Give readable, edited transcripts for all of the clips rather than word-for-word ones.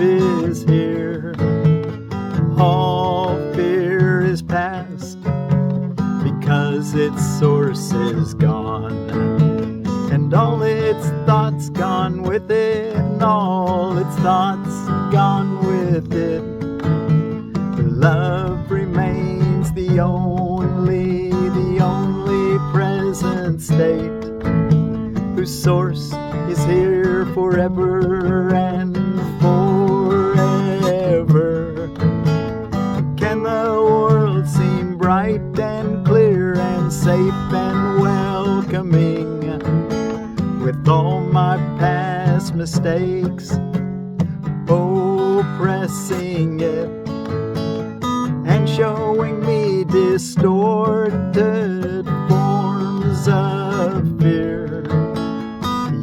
is here. All fear is past, because its source is gone, and all its thoughts gone with it, and all its thoughts gone with it. Love remains the only present state, whose source is here forever and forever. Can the world seem bright and clear and safe and welcoming, with all my past mistakes oppressing it and showing me distorted forms of fear?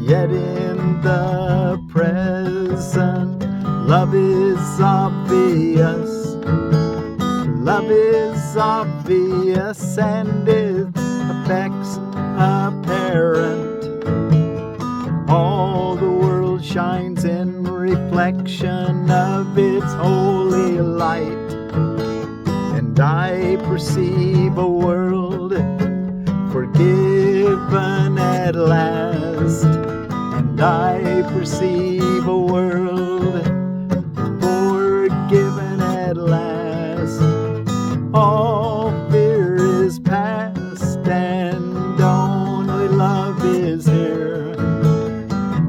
Yet in the present, love is obvious. Love is obvious and its effects apparent. All the world shines in reflection of its holy light, and I perceive a world forgiven at last, and I perceive a world forgiven at last. All fear is past and only love is here.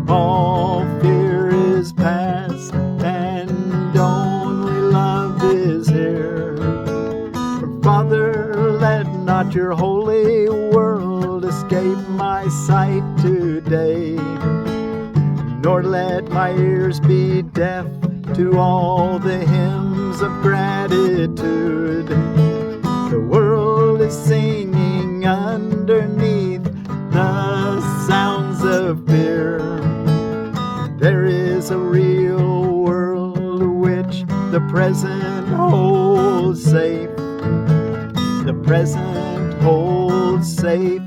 All fear is past and only love is here. Father, let not your holy world escape my sight today, nor let my ears be deaf to all the hymns of gratitude. The world is singing underneath the sounds of fear. There is a real world which the present holds safe. The present holds safe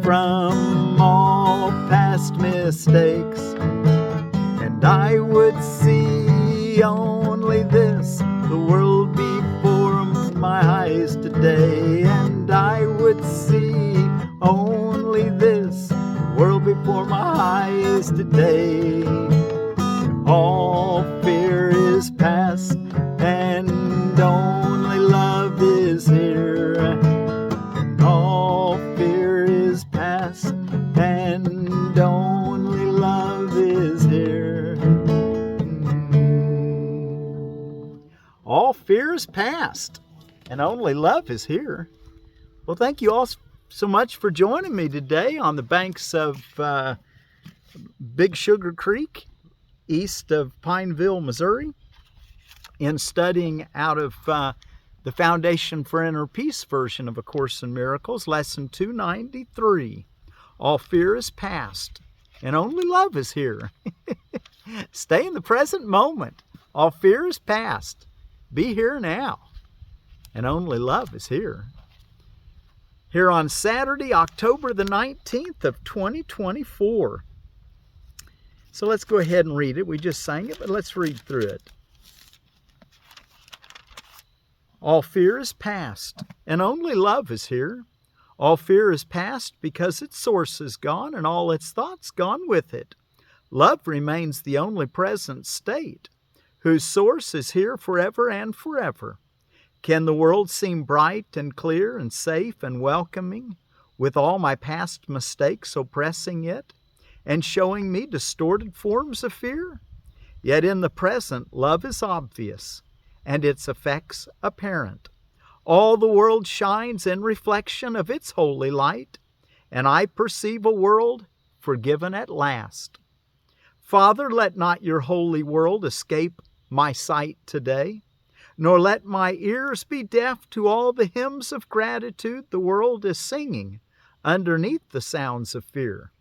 from all past mistakes, and I would see only this, the world before my eyes today, and I would see only this, the world before my eyes today. All fear is past and only love is here. All fear is past and only love is here. All fear is past and only love is here. Well, thank you all so much for joining me today on the banks of Big Sugar Creek, east of Pineville, Missouri, in studying out of the Foundation for Inner Peace version of A Course in Miracles, Lesson 293. All fear is past, and only love is here. Stay in the present moment. All fear is past. Be here now, and only love is here. Here on Saturday, October the 19th of 2024. So let's go ahead and read it. We just sang it, but let's read through it. All fear is past, and only love is here. All fear is past because its source is gone, and all its thoughts gone with it. Love remains the only present state, whose source is here forever and forever. Can the world seem bright and clear and safe and welcoming, with all my past mistakes oppressing it, and showing me distorted forms of fear? Yet in the present, love is obvious, and its effects apparent. All the world shines in reflection of its holy light, and I perceive a world forgiven at last. Father, let not your holy world escape my sight today, nor let my ears be deaf to all the hymns of gratitude the world is singing underneath the sounds of fear.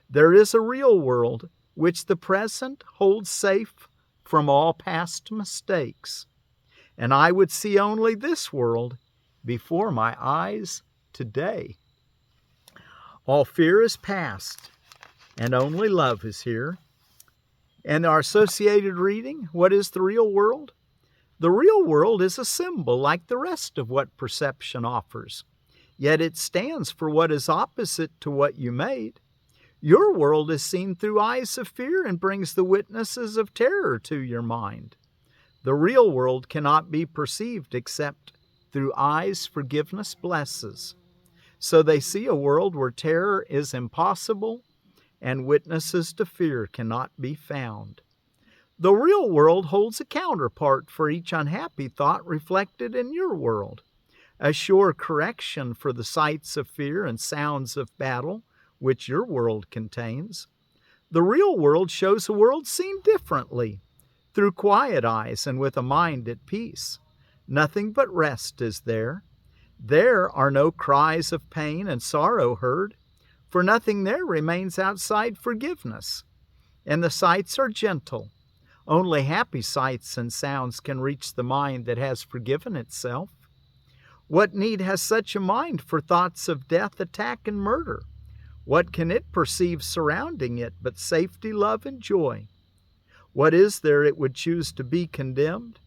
There is a real world which the present holds safe from all past mistakes, and I would see only this world before my eyes today. All fear is past, and only love is here. And our associated reading, what is the real world? The real world is a symbol like the rest of what perception offers, yet it stands for what is opposite to what you made. Your world is seen through eyes of fear and brings the witnesses of terror to your mind. The real world cannot be perceived except through eyes forgiveness blesses. So they see a world where terror is impossible and witnesses to fear cannot be found. The real world holds a counterpart for each unhappy thought reflected in your world, a sure correction for the sights of fear and sounds of battle which your world contains. The real world shows a world seen differently, through quiet eyes and with a mind at peace. Nothing but rest is there. There are no cries of pain and sorrow heard, for nothing there remains outside forgiveness. And the sights are gentle. Only happy sights and sounds can reach the mind that has forgiven itself. What need has such a mind for thoughts of death, attack, and murder? What can it perceive surrounding it but safety, love, and joy? What is there it would choose to be condemned?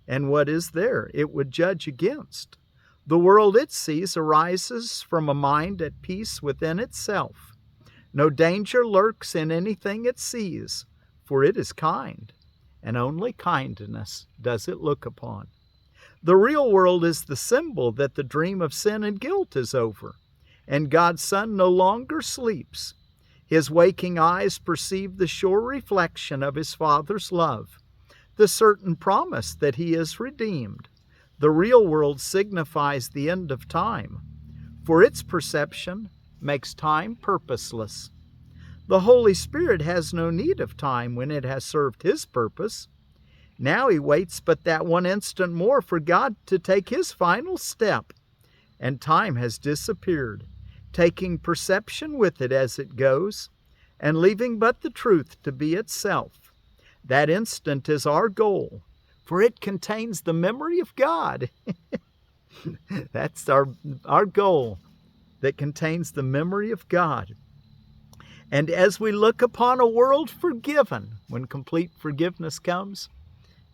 And what is there it would judge against? The world it sees arises from a mind at peace within itself. No danger lurks in anything it sees, for it is kind, and only kindness does it look upon. The real world is the symbol that the dream of sin and guilt is over, and God's Son no longer sleeps. His waking eyes perceive the sure reflection of his Father's love, the certain promise that he is redeemed. The real world signifies the end of time, for its perception makes time purposeless. The Holy Spirit has no need of time when it has served his purpose. Now he waits but that one instant more for God to take his final step, and time has disappeared, taking perception with it as it goes, and leaving but the truth to be itself. That instant is our goal, for it contains the memory of God. That's our goal, that contains the memory of God. And as we look upon a world forgiven, when complete forgiveness comes,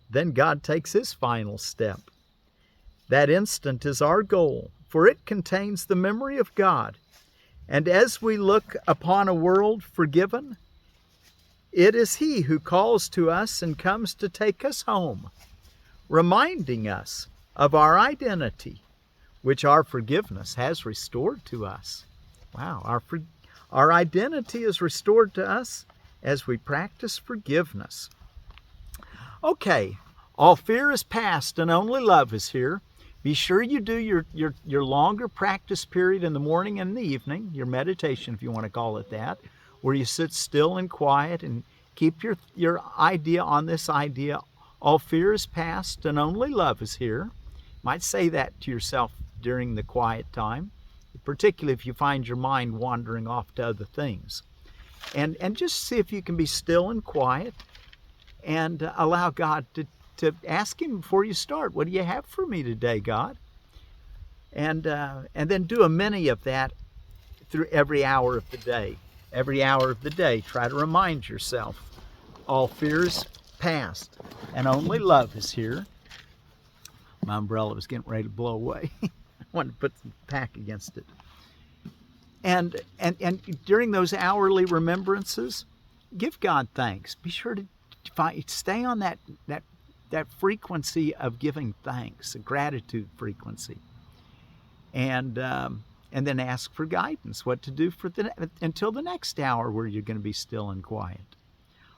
then God takes his final step. That instant is our goal, for it contains the memory of God. And as we look upon a world forgiven, it is he who calls to us and comes to take us home, reminding us of our identity, which our forgiveness has restored to us. Wow, our identity is restored to us as we practice forgiveness. Okay, all fear is past and only love is here. Be sure you do your longer practice period in the morning and the evening, your meditation if you want to call it that, where you sit still and quiet and keep your idea on this idea. All fear is past and only love is here. You might say that to yourself during the quiet time, particularly if you find your mind wandering off to other things. And just see if you can be still and quiet and allow God to ask him before you start, what do you have for me today, God? And then do a mini of that through every hour of the day. Every hour of the day, try to remind yourself, all fear is past and only love is here. My umbrella was getting ready to blow away. I wanted to put some pack against it. And during those hourly remembrances, give God thanks. Be sure to stay on that frequency of giving thanks, a gratitude frequency, and then ask for guidance, what to do until the next hour where you're going to be still and quiet.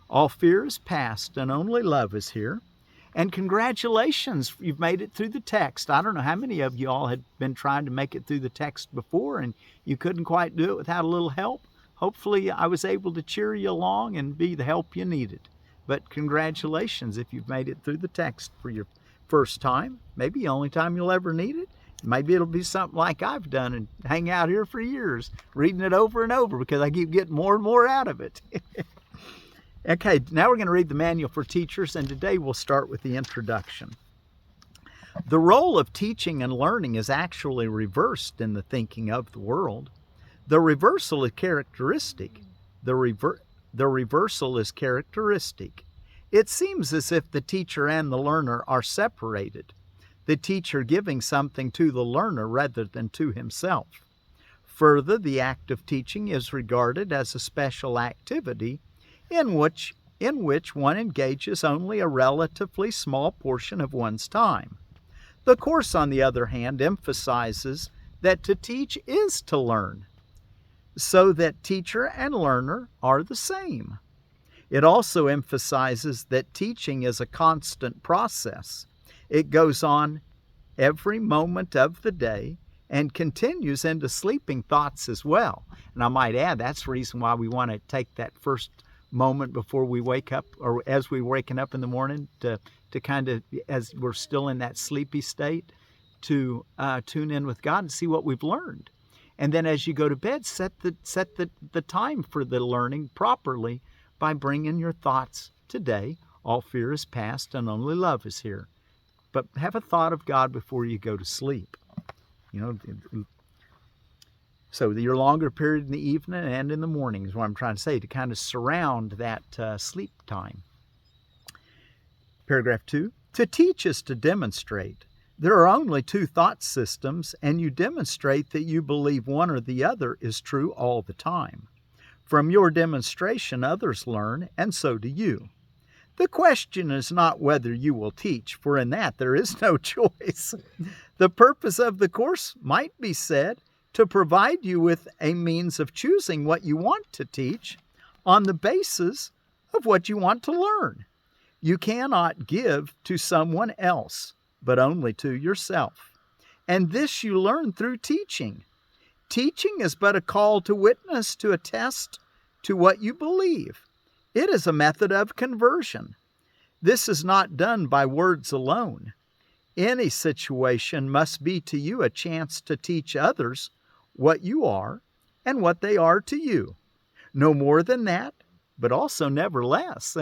All fear is past and only love is here. And congratulations, you've made it through the text. I don't know how many of you all had been trying to make it through the text before and you couldn't quite do it without a little help. Hopefully I was able to cheer you along and be the help you needed. But congratulations if you've made it through the text for your first time, maybe the only time you'll ever need it. Maybe it'll be something like I've done and hang out here for years, reading it over and over because I keep getting more and more out of it. Okay, now we're going to read the Manual for Teachers, and today we'll start with the introduction. The role of teaching and learning is actually reversed in the thinking of the world. The reversal is characteristic. The reversal is characteristic. It seems as if the teacher and the learner are separated, the teacher giving something to the learner rather than to himself. Further, the act of teaching is regarded as a special activity in which one engages only a relatively small portion of one's time. The course, on the other hand, emphasizes that to teach is to learn, so that teacher and learner are the same. It also emphasizes that teaching is a constant process. It goes on every moment of the day and continues into sleeping thoughts as well. And I might add, that's the reason why we want to take that first moment before we wake up, or as we're waking up in the morning, to kind of, as we're still in that sleepy state, to tune in with God and see what we've learned. And then as you go to bed, set the time for the learning properly by bringing your thoughts today. All fear is past and only love is here. But have a thought of God before you go to sleep. So your longer period in the evening and in the morning is what I'm trying to say, to kind of surround that sleep time. Paragraph 2. To teach is to demonstrate. There are only two thought systems, and you demonstrate that you believe one or the other is true all the time. From your demonstration, others learn, and so do you. The question is not whether you will teach, for in that there is no choice. The purpose of the course might be said to provide you with a means of choosing what you want to teach on the basis of what you want to learn. You cannot give to someone else, but only to yourself. And this you learn through teaching. Teaching is but a call to witness, to attest to what you believe. It is a method of conversion. This is not done by words alone. Any situation must be to you a chance to teach others what you are and what they are to you. No more than that, but also never less.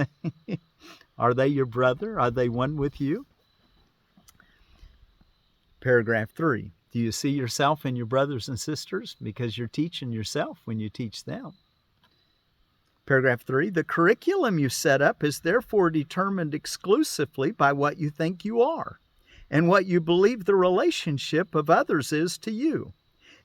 Are they your brother? Are they one with you? Paragraph 3. Do you see yourself in your brothers and sisters? Because you're teaching yourself when you teach them. Paragraph 3. The curriculum you set up is therefore determined exclusively by what you think you are and what you believe the relationship of others is to you.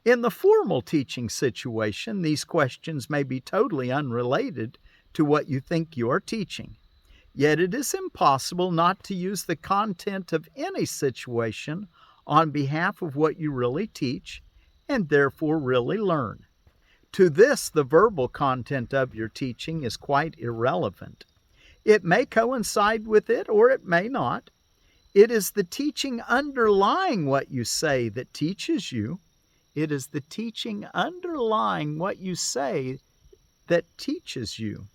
In the formal teaching situation, these questions may be totally unrelated to what you think you are teaching. Yet it is impossible not to use the content of any situation on behalf of what you really teach and therefore really learn. To this, the verbal content of your teaching is quite irrelevant. It may coincide with it or it may not. It is the teaching underlying what you say that teaches you. It is the teaching underlying what you say that teaches you.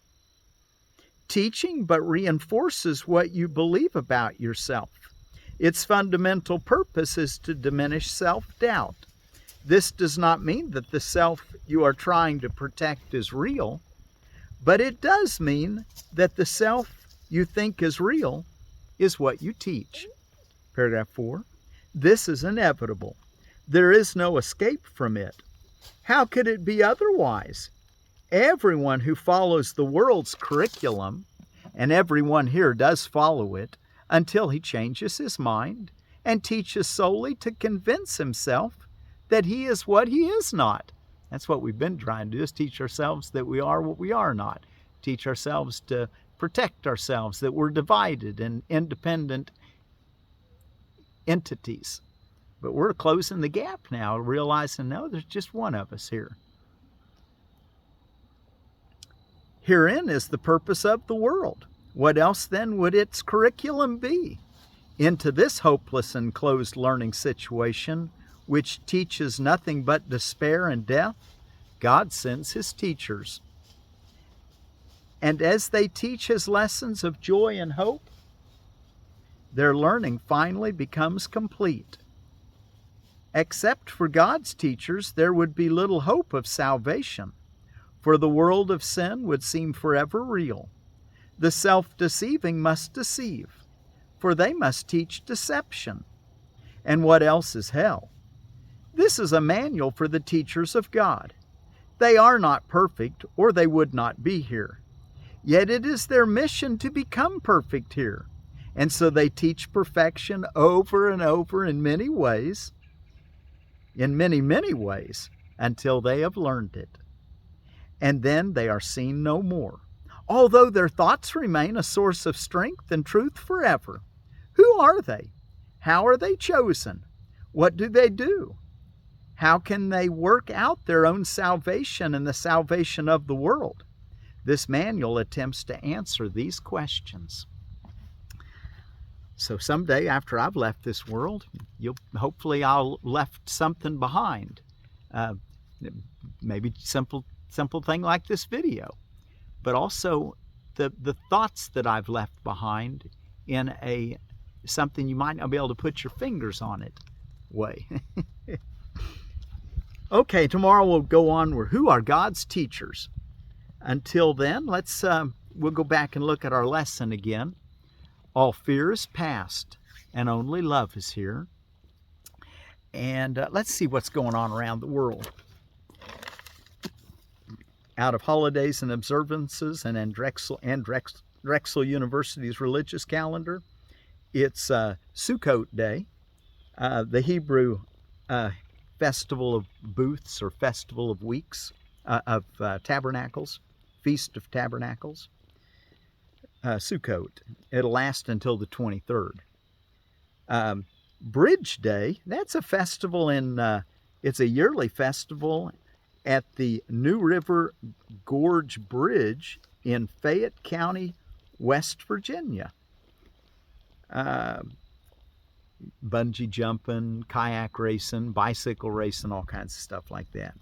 Teaching but reinforces what you believe about yourself. Its fundamental purpose is to diminish self-doubt. This does not mean that the self you are trying to protect is real, but it does mean that the self you think is real is what you teach. Paragraph 4. This is inevitable. There is no escape from it. How could it be otherwise? Everyone who follows the world's curriculum, and everyone here does follow it, until he changes his mind and teaches solely to convince himself that he is what he is not. That's what we've been trying to do, is teach ourselves that we are what we are not. Teach ourselves to protect ourselves, that we're divided and independent entities. But we're closing the gap now, realizing, no, there's just one of us here. Herein is the purpose of the world. What else then would its curriculum be? Into this hopeless and closed learning situation, which teaches nothing but despair and death, God sends His teachers. And as they teach His lessons of joy and hope, their learning finally becomes complete. Except for God's teachers, there would be little hope of salvation, for the world of sin would seem forever real. The self-deceiving must deceive, for they must teach deception. And what else is hell? This is a manual for the teachers of God. They are not perfect, or they would not be here. Yet it is their mission to become perfect here. And so they teach perfection over and over in many ways, many ways, until they have learned it. And then they are seen no more, although their thoughts remain a source of strength and truth forever. Who are they? How are they chosen? What do they do? How can they work out their own salvation and the salvation of the world? This manual attempts to answer these questions. So someday after I've left this world, hopefully I'll left something behind. Maybe simple thing like this video, but also the thoughts that I've left behind in something you might not be able to put your fingers on it way. Okay, tomorrow we'll go on with who are God's teachers. Until then, we'll go back and look at our lesson again. All fear is past, and only love is here. And let's see what's going on around the world. Out of Holidays and Observances and Drexel University's religious calendar, it's Sukkot Day, the Hebrew Festival of Booths or Festival of Weeks, of Tabernacles, Feast of Tabernacles, Sukkot. It'll last until the 23rd. Bridge Day, that's a festival it's a yearly festival at the New River Gorge Bridge in Fayette County, West Virginia. Bungee jumping, kayak racing, bicycle racing, all kinds of stuff like that.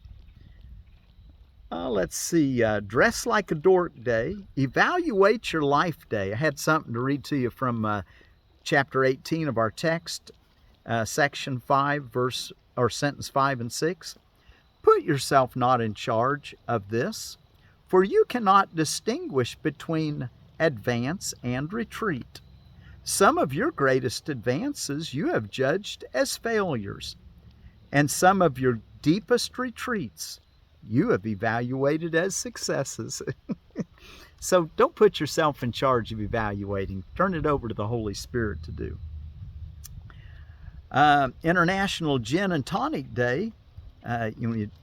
Let's see, Dress Like a Dork Day, Evaluate Your Life Day. I had something to read to you from chapter 18 of our text, section 5, sentence 5 and 6. Put yourself not in charge of this, for you cannot distinguish between advance and retreat. Some of your greatest advances you have judged as failures, and some of your deepest retreats you have evaluated as successes. So don't put yourself in charge of evaluating. Turn it over to the Holy Spirit to do. International Gin and Tonic Day.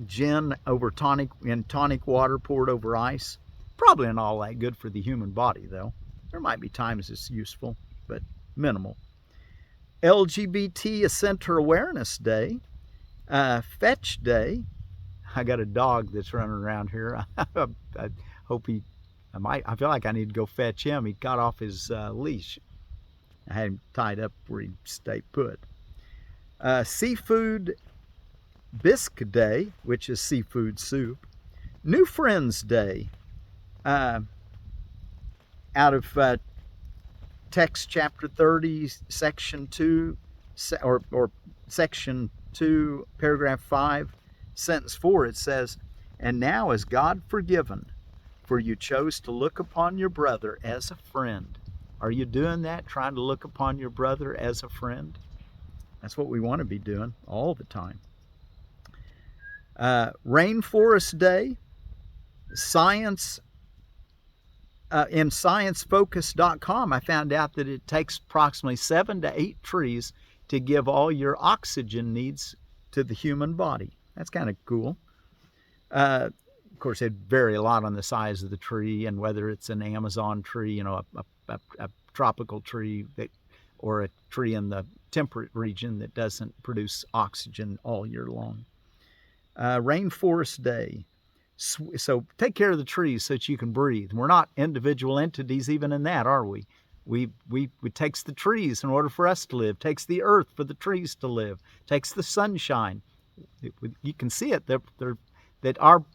Gin over tonic in tonic water poured over ice. Probably not all that good for the human body, though. There might be times it's useful, but minimal. LGBT Center Awareness Day. Fetch Day. I got a dog that's running around here. I hope I feel like I need to go fetch him. He got off his leash. I had him tied up where he'd stay put. Seafood Bisque Day, which is seafood soup. New Friends Day. Out of text chapter 30, section 2, or section 2, paragraph 5, sentence 4, it says, "And now is God forgiven, for you chose to look upon your brother as a friend." Are you doing that, trying to look upon your brother as a friend? That's what we want to be doing all the time. Rainforest Day. Science. In sciencefocus.com, I found out that it takes approximately 7 to 8 trees to give all your oxygen needs to the human body. That's kind of cool. Of course, it'd vary a lot on the size of the tree and whether it's an Amazon tree, a tropical tree, or a tree in the temperate region that doesn't produce oxygen all year long. Rainforest Day. So take care of the trees so that you can breathe. We're not individual entities even in that, are we? It takes the trees in order for us to live. It takes the earth for the trees to live. It takes the sunshine. You can see it that our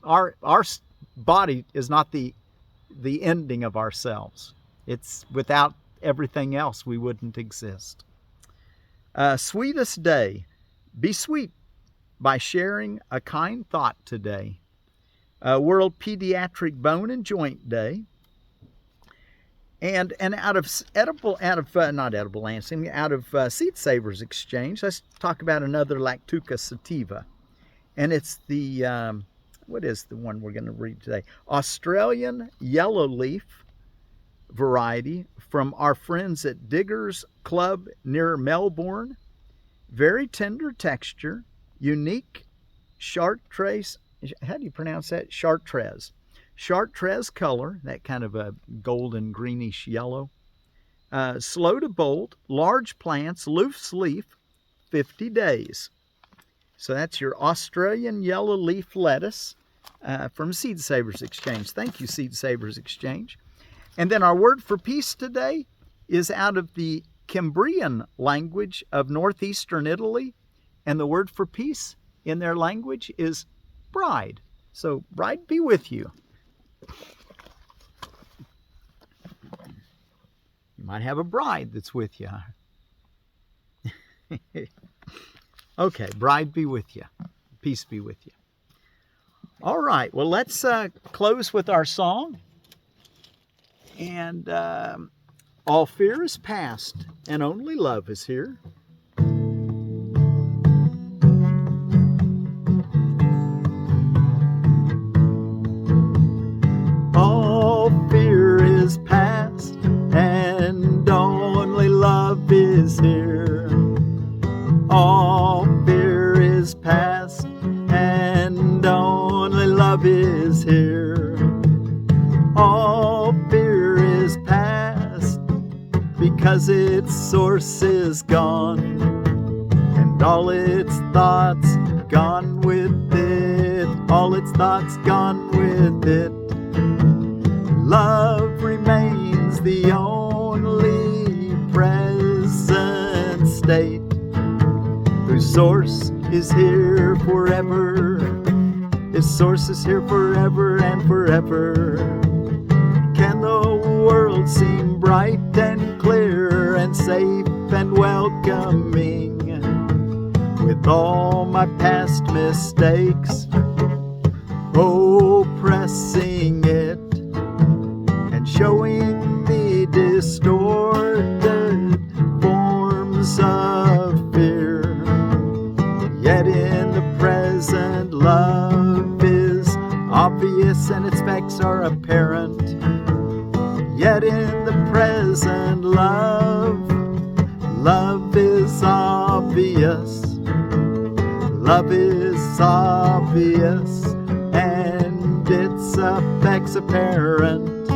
body is not the ending of ourselves. It's without everything else we wouldn't exist. Sweetest Day. Be sweet by sharing a kind thought today. World Pediatric Bone and Joint Day. And out of Seed Savers Exchange, let's talk about another Lactuca sativa. And it's the, what is the one we're going to read today? Australian Yellowleaf variety from our friends at Diggers Club near Melbourne. Very tender texture, unique Chartreuse. How do you pronounce that? Chartreuse. Chartreuse color, that kind of a golden greenish yellow. Slow to bolt, large plants, loose leaf, 50 days. So that's your Australian yellow leaf lettuce from Seed Savers Exchange. Thank you, Seed Savers Exchange. And then our word for peace today is out of the Cimbrian language of northeastern Italy. And the word for peace in their language is bride. So bride be with you. You might have a bride that's with you. Okay, bride be with you. Peace be with you. All right, well, let's close with our song. And all fear is past, and only love is here. All fear is past, and only love is here. All fear is past, and only love is here. All fear is past, because its source is gone, and all its thoughts gone with it. All its thoughts gone with it. Love remains the only present state, whose source is here forever. His source is here forever and forever. Can the world seem bright and clear and safe and welcoming, with all my past mistakes oppressing it and showing the distorted forms of fear? Yet in the present, love is obvious and its effects are apparent. Yet in the present, love is obvious. Love is obvious, and its effects apparent.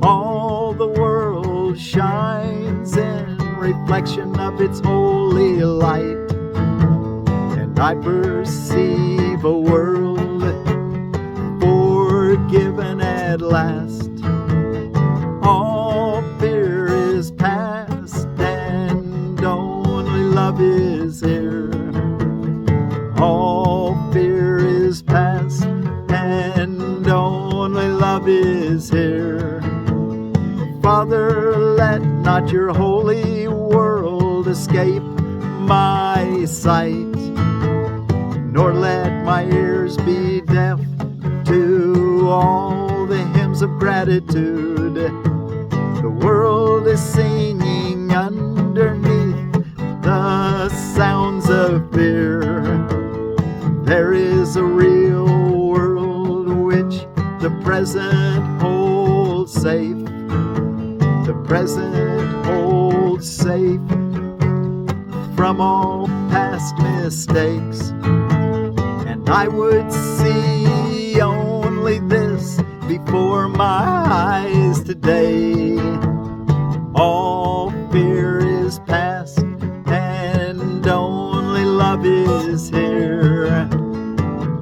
All the world shines in reflection of its holy light, and I perceive a world forgiven at last. All fear is past, and only love is here. All fear is past, and only love is here. Father, let not your holy world escape my sight, nor let my ears be deaf to all the hymns of gratitude the world is singing underneath the sounds of fear. There is a real world which the present holds safe. The present holds safe from all past mistakes. And I would see only this before my eyes today. All fear is past, and only love is here.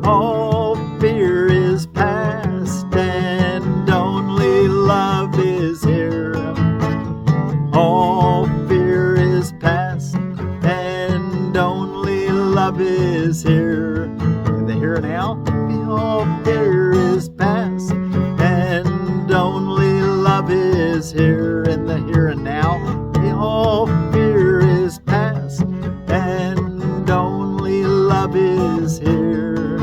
All fear is past, and only love is here. All fear is past, and only love is here. In the here and now, all fear is past, and only love is here. In the here and now, all fear is past, and only love is here.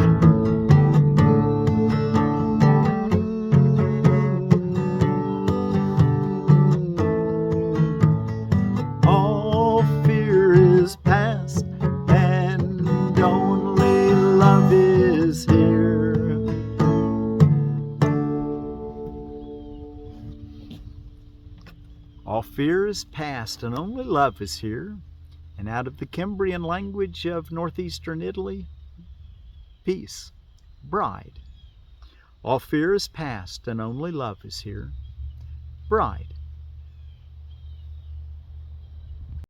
All fear is past, and only love is here. All fear is past and only love is here. And out of the Cimbrian language of northeastern Italy, peace, bride. All fear is past and only love is here. Bride.